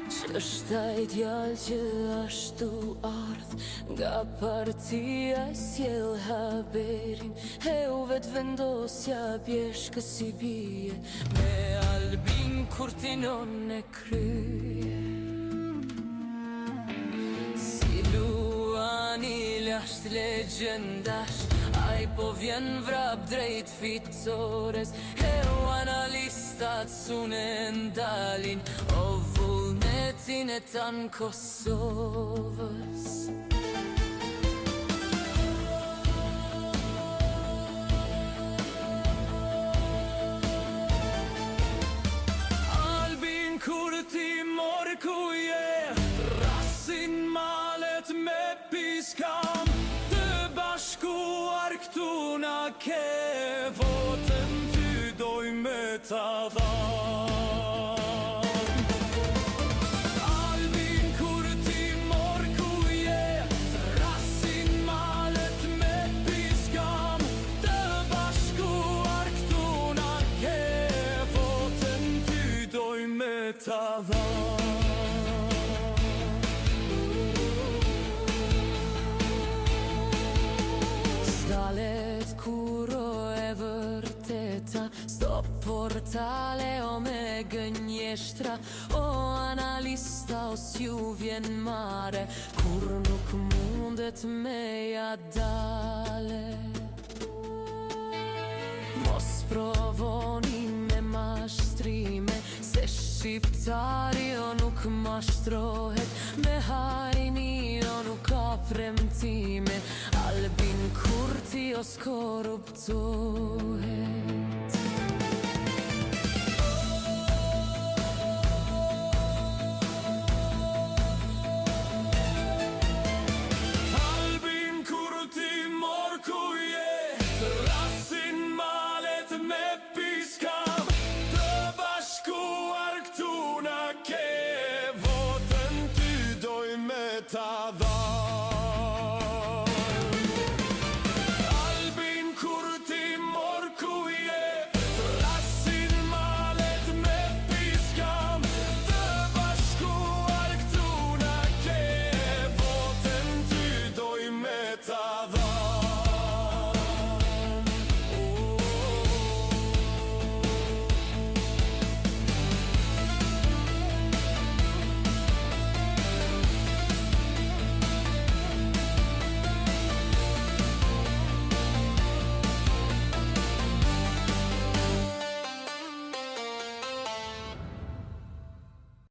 Ç'është ai djalë që ashtu ardh nga partia e sjell haberin, e u vetë vendosja pjeshkës si bie, me Albin Kurtinon e krye. Si luani lasht legjendash, ai po vjen vrap drejt fitores, e u analistat sune ndalin o vullnetin e tanë Kosovës. Albin Kurti mor ku je, rasin malet me piskam, të bashkuar këtu na ke, votën ty doj me ta dham. Albin Kurti mor ku je, rasin malet me piskam, të bashkuar këtu na ke, votën ty doj me ta dham. Stalet kuro e vërteta, stop portale o me gënjeshtra, o analista o s'ju vjen mare, kur nuk mundet me ja dale. Mos provoni me mashtrime, se shqiptari o nuk mashtrohet, me hajni o nuk ka premtime, Albin Kurti o s'korruptohet.